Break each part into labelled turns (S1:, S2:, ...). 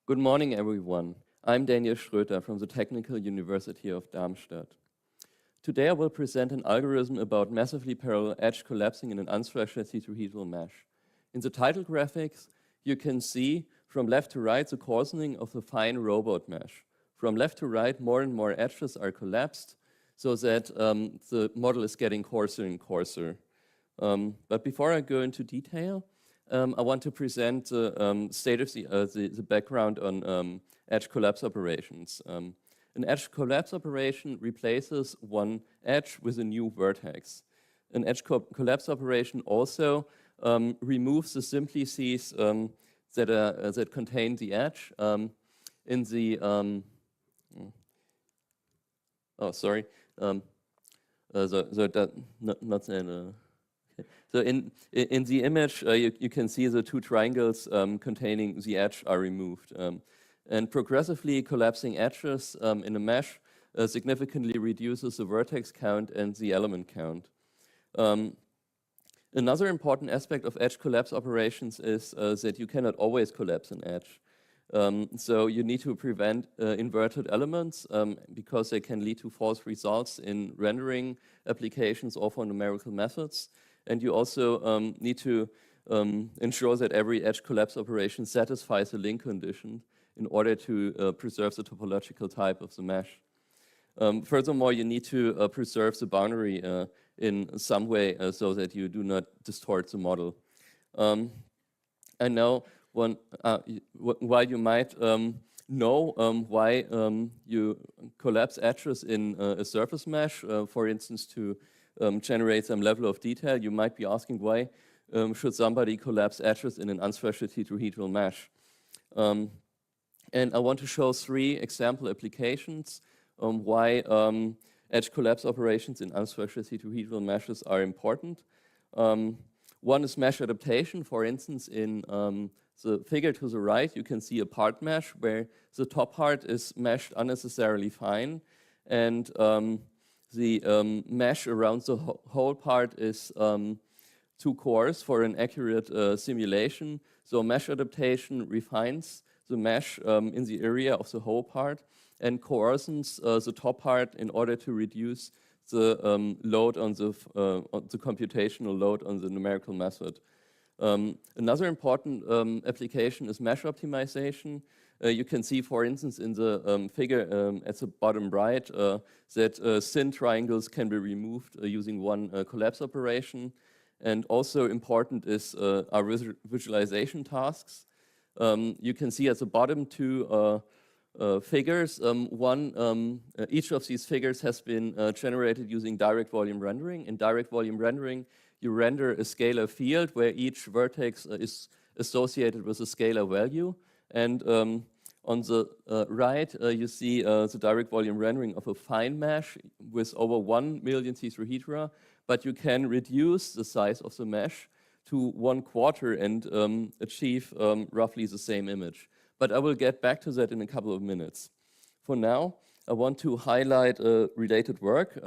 S1: Good morning, everyone. I'm Daniel Stroeter from the Technical University of Darmstadt. Today I will present an algorithm about massively parallel edge collapsing in an unstructured tetrahedral mesh. In the title graphics, you can see from left to right the coarsening of the fine robot mesh. From left to right, more and more edges are collapsed so that the model is getting coarser and coarser. But before I go into detail, I want to present the state of the background on edge collapse operations. An edge collapse operation replaces one edge with a new vertex. An edge collapse operation also removes the simplices that contain the edge. In the So in the image, you can see the two triangles containing the edge are removed. And progressively collapsing edges in a mesh significantly reduces the vertex count and the element count. Another important aspect of edge collapse operations is that you cannot always collapse an edge. So you need to prevent inverted elements because they can lead to false results in rendering applications or for numerical methods. And you also need to ensure that every edge collapse operation satisfies the link condition in order to preserve the topological type of the mesh. Furthermore, you need to preserve the boundary in some way so that you do not distort the model. I know while you might know why you collapse edges in a surface mesh, for instance, to generate some level of detail, you might be asking why should somebody collapse edges in an unstructured tetrahedral mesh. And I want to show three example applications why edge collapse operations in unstructured tetrahedral meshes are important. One is mesh adaptation. For instance, in the figure to the right, you can see a part mesh where the top part is meshed unnecessarily fine, and the mesh around the whole part is too coarse for an accurate simulation. So mesh adaptation refines the mesh in the area of the whole part and coarsens the top part in order to reduce the load on the computational load on the numerical method. Another important application is mesh optimization. You can see, for instance, in the figure at the bottom right that thin triangles can be removed using one collapse operation. And also important is our visualization tasks. You can see at the bottom two figures. Each of these figures has been generated using direct volume rendering. In direct volume rendering, you render a scalar field where each vertex is associated with a scalar value. And on the right, you see the direct volume rendering of a fine mesh with over 1 million tetrahedra, but you can reduce the size of the mesh to 1/4 and achieve roughly the same image. But I will get back to that in a couple of minutes. For now, I want to highlight related work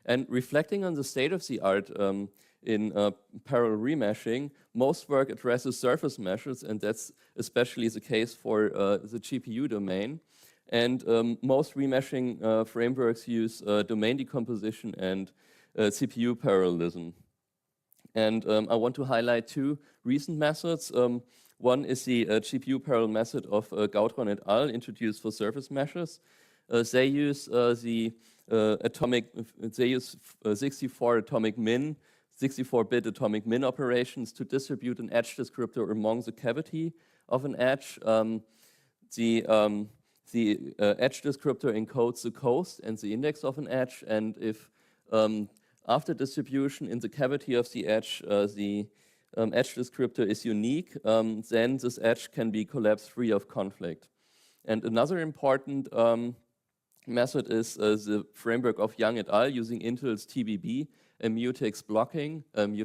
S1: and reflecting on the state of the art in parallel remeshing. Most work addresses surface meshes, and that's especially the case for the GPU domain. And most remeshing frameworks use domain decomposition and CPU parallelism. And I want to highlight two recent methods. One is the GPU parallel method of Gaudron et al. Introduced for surface meshes. They use 64-bit atomic min operations to distribute an edge descriptor among the cavity of an edge. The edge descriptor encodes the coast and the index of an edge, and if after distribution in the cavity of the edge edge descriptor is unique, then this edge can be collapsed free of conflict. And another important method is the framework of Yang et al. Using Intel's TBB and mutex locking. And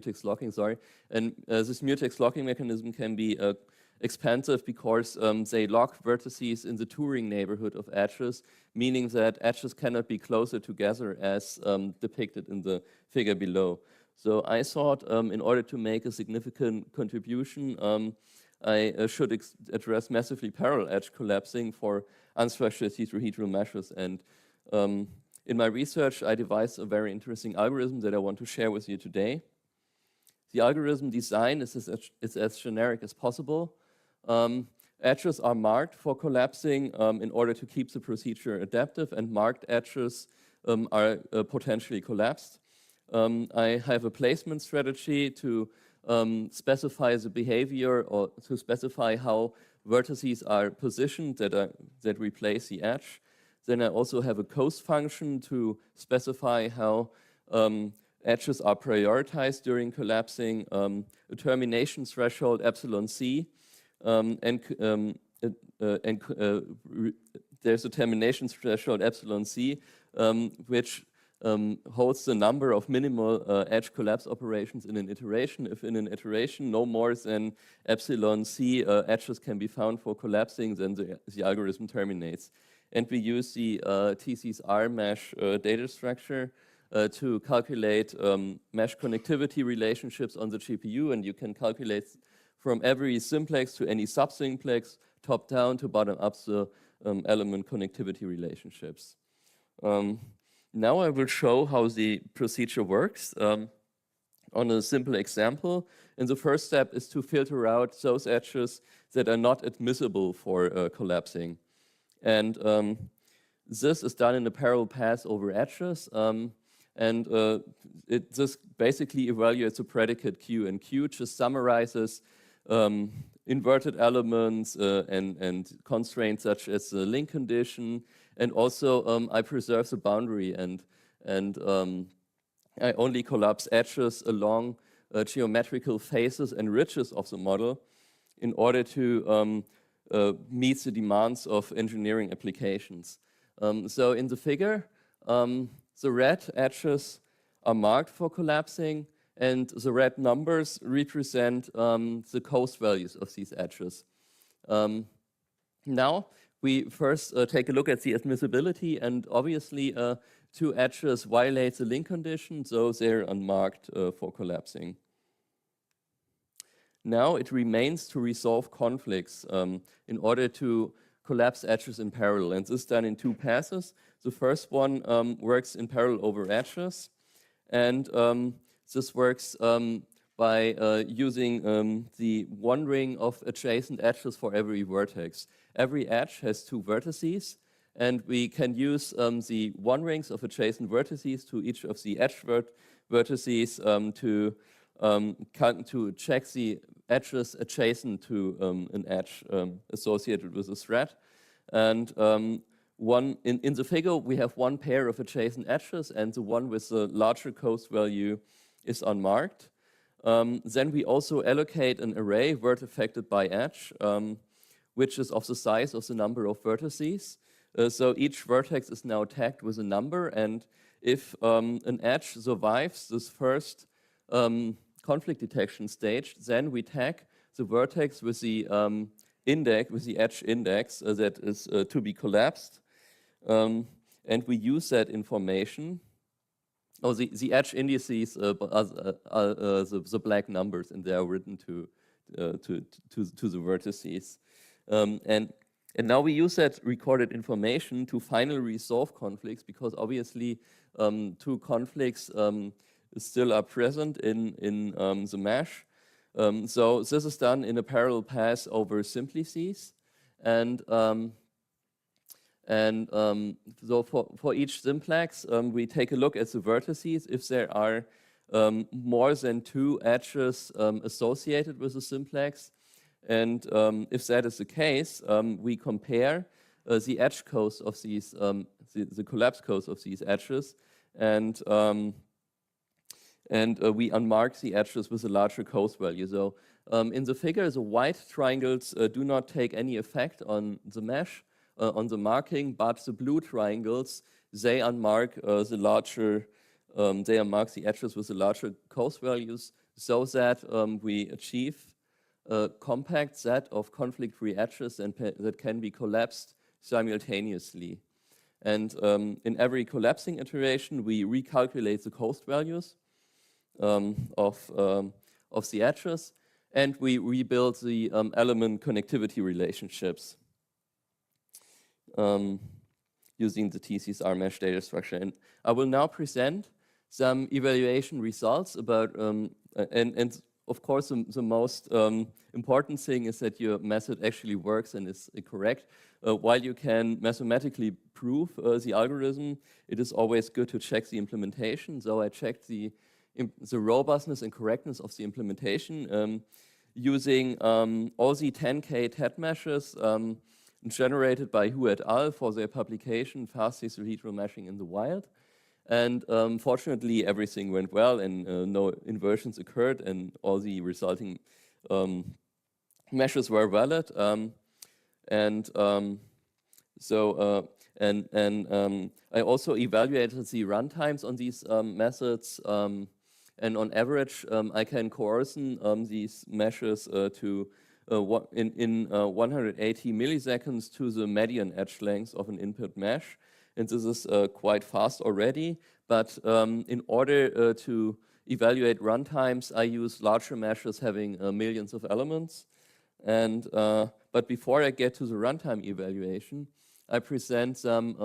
S1: this mutex locking mechanism can be expansive because they lock vertices in the Turing neighborhood of edges, meaning that edges cannot be closer together as depicted in the figure below. So I thought in order to make a significant contribution, I should address massively parallel edge collapsing for unstructured tetrahedral meshes. And in my research, I devised a very interesting algorithm that I want to share with you today. The algorithm design is as generic as possible. Edges are marked for collapsing in order to keep the procedure adaptive, and marked edges are potentially collapsed. I have a placement strategy to specify the behavior, or to specify how vertices are positioned that replace the edge. Then I also have a coast function to specify how edges are prioritized during collapsing, a termination threshold epsilon c, and there's a termination threshold epsilon c, which holds the number of minimal edge collapse operations in an iteration. If in an iteration no more than epsilon c edges can be found for collapsing, then the algorithm terminates. And we use the TC's R mesh data structure to calculate mesh connectivity relationships on the GPU, and you can calculate from every simplex to any subsimplex, top down to bottom up, the element connectivity relationships. Now I will show how the procedure works on a simple example. And the first step is to filter out those edges that are not admissible for collapsing. And this is done in a parallel path over edges. This basically evaluates a predicate Q, and Q just summarizes inverted elements and constraints such as the link condition, and also I preserve the boundary, and I only collapse edges along geometrical faces and ridges of the model in order to meet the demands of engineering applications. So in the figure, the red edges are marked for collapsing, and the red numbers represent the coast values of these edges. Now, we first take a look at the admissibility, and obviously two edges violate the link condition, so they're unmarked for collapsing. Now it remains to resolve conflicts in order to collapse edges in parallel, and this is done in two passes. The first one works in parallel over edges, and this works by using the one ring of adjacent edges for every vertex. Every edge has two vertices, and we can use the one rings of adjacent vertices to each of the edge vertices to check the edges adjacent to an edge associated with a thread. And in the figure, we have one pair of adjacent edges, and the one with the larger coast value is unmarked. Then we also allocate an array vert affected by edge, which is of the size of the number of vertices. So each vertex is now tagged with a number, and if an edge survives this first conflict detection stage, then we tag the vertex with the index, with the edge index that is to be collapsed, and we use that information. Oh, the edge indices are the black numbers, and they are written to the vertices. And now we use that recorded information to finally resolve conflicts, because obviously two conflicts still are present in the mesh. So this is done in a parallel path over simplices, and so for each simplex, we take a look at the vertices. If there are more than two edges associated with the simplex, and if that is the case, we compare the edge codes of these, the collapse codes of these edges, and we unmark the edges with a larger coast value. So in the figure, the white triangles do not take any effect on the mesh, on the marking, but the blue triangles, they unmark the larger, they unmark the edges with the larger coast values, so that we achieve a compact set of conflict-free edges that can be collapsed simultaneously. And in every collapsing iteration, we recalculate the coast values of the edges, and we rebuild the element connectivity relationships using the TCSR mesh data structure. And I will now present some evaluation results about, and of course the most important thing is that your method actually works and is correct. While you can mathematically prove the algorithm, it is always good to check the implementation. So I checked the robustness and correctness of the implementation using all the 10K TET meshes generated by Hu et al. For their publication, Fast Tetrahedral Meshing in the Wild. And fortunately, everything went well and no inversions occurred and all the resulting meshes were valid. I also evaluated the runtimes on these methods, and on average, I can coarsen these meshes to 180 milliseconds to the median edge length of an input mesh. And this is quite fast already, but in order to evaluate runtimes, I use larger meshes having millions of elements. And but before I get to the runtime evaluation, I present some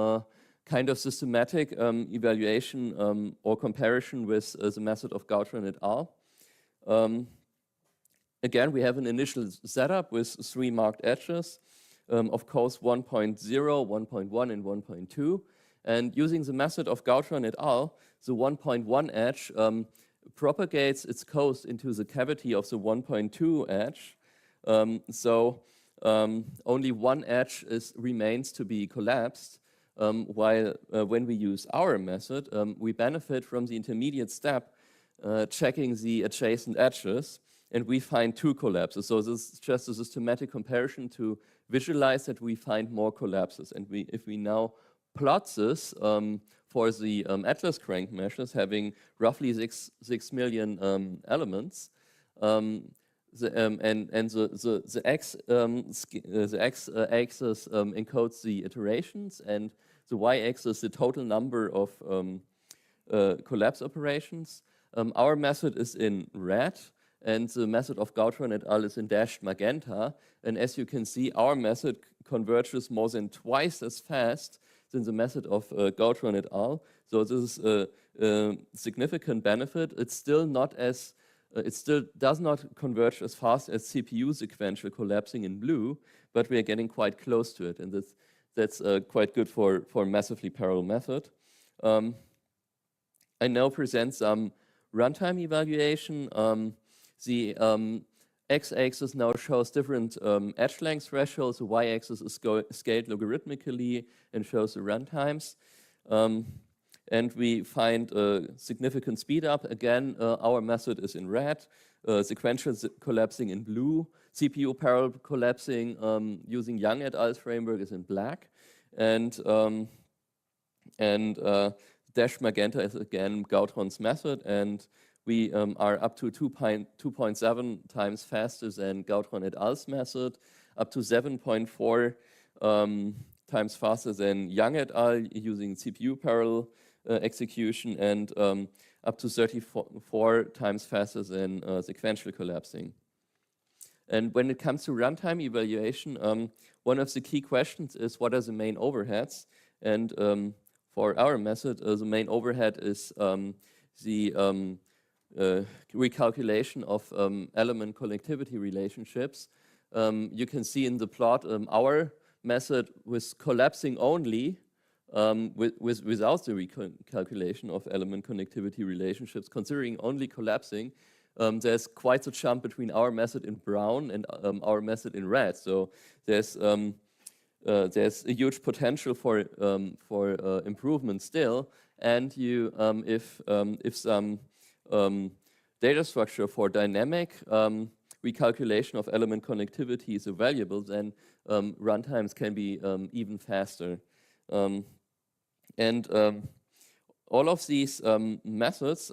S1: kind of systematic evaluation or comparison with the method of Gautran et al. Again, we have an initial setup with 3 marked edges, of course 1.0, 1.1, and 1.2. And using the method of Gautran et al., the 1.1 edge propagates its code into the cavity of the 1.2 edge. Only one edge remains to be collapsed, while when we use our method, we benefit from the intermediate step checking the adjacent edges, and we find 2 collapses. So this is just a systematic comparison to visualize that we find more collapses. And if we now plot this for the Atlas crank meshes having roughly 6 million elements, the x-axis encodes the iterations, and the y-axis the total number of collapse operations. Our method is in red, and the method of Gautran et al. Is in dashed magenta. And as you can see, our method converges more than twice as fast than the method of Gautran et al. So this is a significant benefit. It's still not as it still does not converge as fast as CPU sequential collapsing in blue, but we are getting quite close to it, and that's quite good for a massively parallel method. I now present some runtime evaluation. The x-axis now shows different edge length thresholds. The y-axis is scaled logarithmically and shows the runtimes. And we find a significant speed up. Again, our method is in red, sequential collapsing in blue, CPU parallel collapsing using Young et al.'s framework is in black, and dash magenta is again Gautran's method, and we are up to 2.7 times faster than Gautran et al.'s method, up to 7.4 times faster than Young et al. Using CPU parallel execution, and up to 34 times faster than sequential collapsing. And when it comes to runtime evaluation, one of the key questions is what are the main overheads? And for our method, the main overhead is the recalculation of element connectivity relationships. You can see in the plot our method with collapsing only, without the recalculation of element connectivity relationships, considering only collapsing, there's quite a jump between our method in brown and our method in red. So there's a huge potential for improvement still. And you, if some data structure for dynamic recalculation of element connectivity is available, then runtimes can be even faster. All of these methods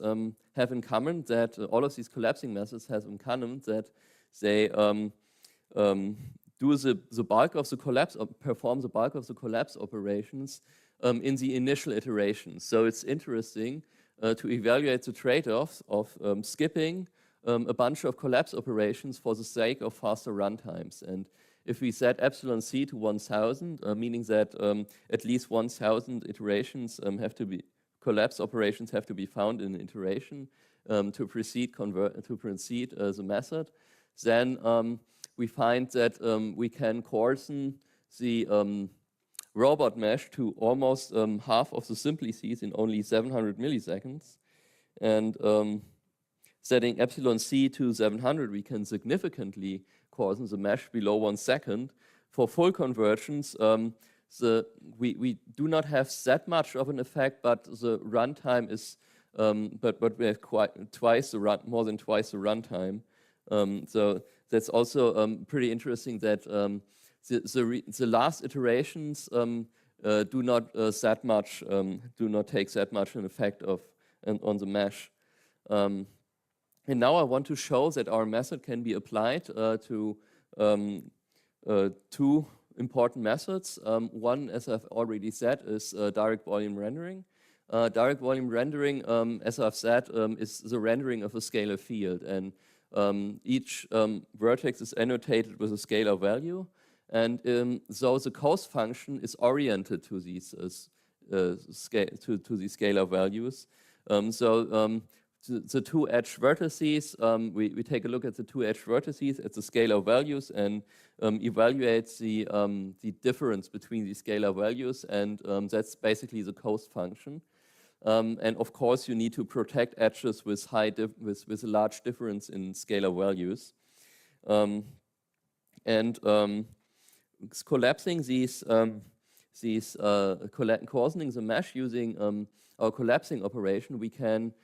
S1: have in common that all of these collapsing methods have in common that they do the bulk of the collapse, perform the bulk of the collapse operations in the initial iteration. So it's interesting to evaluate the trade-offs of skipping a bunch of collapse operations for the sake of faster runtimes. And if we set epsilon c to 1,000, meaning that at least 1,000 iterations collapse operations have to be found in an iteration to proceed the method, then we find that we can coarsen the robot mesh to almost half of the simplices in only 700 milliseconds. And setting epsilon c to 700, we can significantly coarsen the mesh below 1 second. For full convergence, we do not have that much of an effect, but the runtime is, but we have more than twice the runtime. So that's also pretty interesting that the last iterations do not take that much an effect on the mesh. And now I want to show that our method can be applied to two important methods. One, as I've already said, is direct volume rendering. Direct volume rendering, as I've said, is the rendering of a scalar field. And each vertex is annotated with a scalar value. And so the cost function is oriented to these scalar values. The two edge vertices, we take a look at the two edge vertices at the scalar values and evaluate the difference between the scalar values, and that's basically the cost function. And of course, you need to protect edges with with a large difference in scalar values. Collapsing coarsening the mesh using our collapsing operation, we can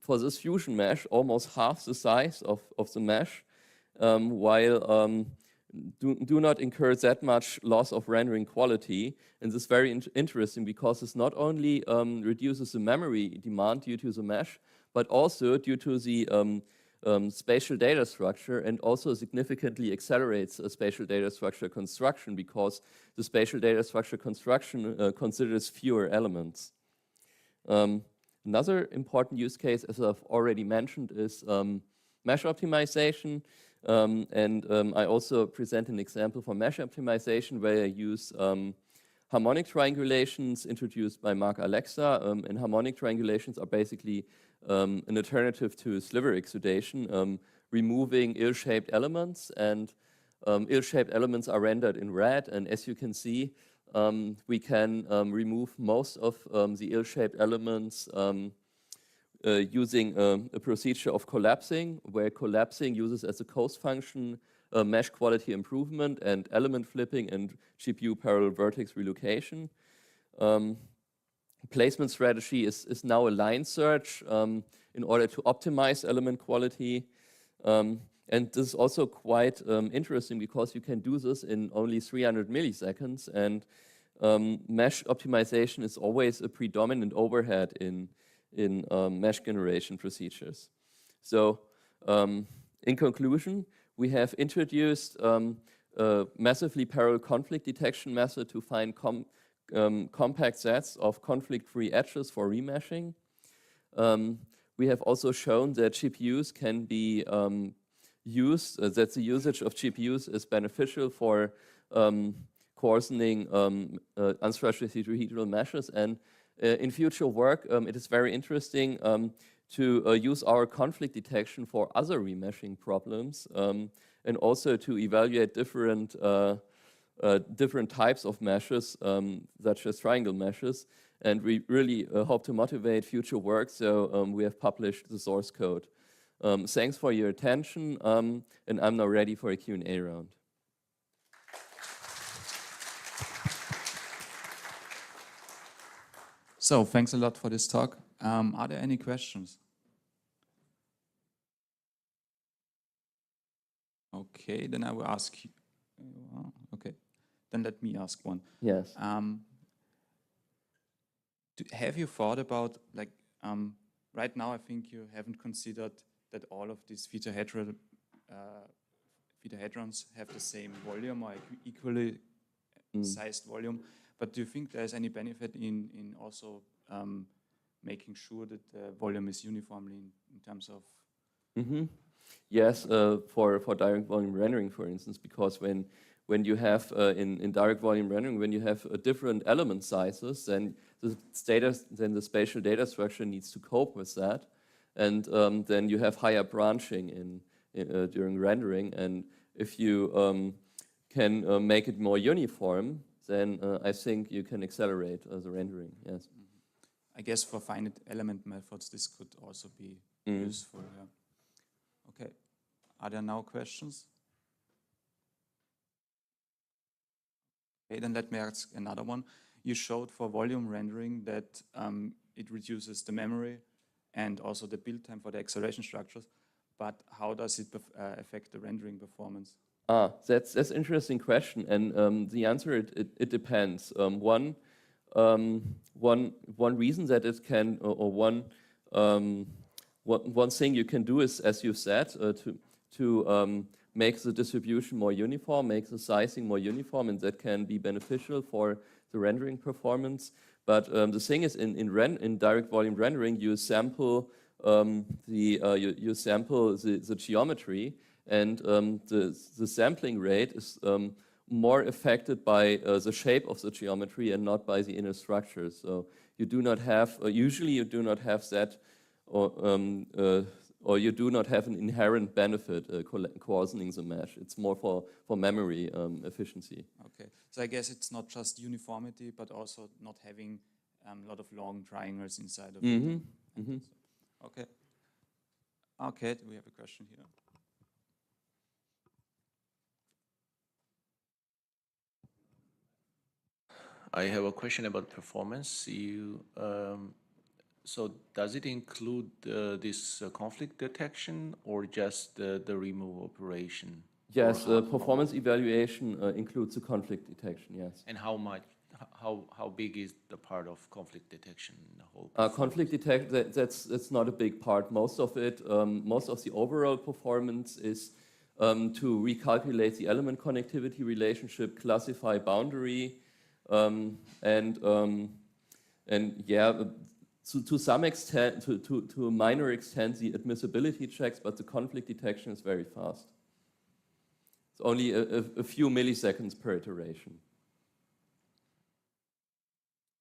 S1: for this fusion mesh almost half the size of the mesh, while do not incur that much loss of rendering quality. And this is very interesting because this not only reduces the memory demand due to the mesh, but also due to the spatial data structure, and also significantly accelerates spatial data structure construction because the spatial data structure construction considers fewer elements. Another important use case, as I've already mentioned, is mesh optimization. I also present an example for mesh optimization where I use harmonic triangulations introduced by Mark Alexa. And harmonic triangulations are basically an alternative to sliver exudation, removing ill-shaped elements. And ill-shaped elements are rendered in red. And as you can see, we can remove most of the ill-shaped elements using a procedure of collapsing, where collapsing uses as a cost function mesh quality improvement and element flipping and GPU parallel vertex relocation. Placement strategy is now a line search in order to optimize element quality. And this is also quite interesting because you can do this in only 300 milliseconds. And mesh optimization is always a predominant overhead in mesh generation procedures. So in conclusion, we have introduced a massively parallel conflict detection method to find compact sets of conflict-free edges for remeshing. We have also shown that GPUs can be used, that the usage of GPUs is beneficial for coarsening unstructured tetrahedral meshes. And in future work, it is very interesting to use our conflict detection for other remeshing problems, and also to evaluate different types of meshes, such as triangle meshes. And we really hope to motivate future work, so we have published the source code. Thanks for your attention, and I'm now ready for a Q&A round.
S2: So thanks a lot for this talk. Are there any questions? Okay, then I will ask you. Okay, then let me ask one.
S1: Yes.
S2: Have you thought about, like, right now I think you haven't considered that all of these tetrahedrons have the same volume or equally sized volume, but do you think there's any benefit in also making sure that the volume is uniformly in terms of.
S1: Yes, for direct volume rendering, for instance, because when you have in direct volume rendering, when you have different element sizes, then the spatial data structure needs to cope with that, and then you have higher branching during rendering. And if you can make it more uniform, then I think you can accelerate the rendering. Yes.
S2: I guess for finite element methods, this could also be useful. Yeah. Okay. Are there now questions? Okay, then let me ask another one. You showed for volume rendering that it reduces the memory and also the build time for the acceleration structures, but how does it affect the rendering performance?
S1: That's an interesting question, and the answer it depends. One reason that it can, or one thing you can do is, as you said, to make the distribution more uniform, make the sizing more uniform, and that can be beneficial for the rendering performance. But the thing is, in direct volume rendering, you sample you sample the geometry, and the sampling rate is more affected by the shape of the geometry and not by the inner structure. So you do not have, usually you do not have that, or you do not have an inherent benefit coarsening the mesh. It's more for memory efficiency.
S2: Okay, so I guess it's not just uniformity, but also not having a lot of long triangles inside of it. Okay. Okay, we have a question here.
S3: I have a question about performance. So does it include this conflict detection or just the remove operation?
S1: Yes, performance evaluation includes the conflict detection, yes.
S3: And how big is the part of conflict detection in the whole?
S1: Conflict detection, that's not a big part. Most of it, most of the overall performance is to recalculate the element connectivity relationship, classify boundary, and yeah, to some extent, to a minor extent, the admissibility checks, but the conflict detection is very fast. It's only a few milliseconds per iteration.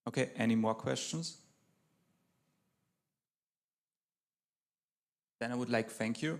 S2: Okay, any more questions? Then I would like to thank you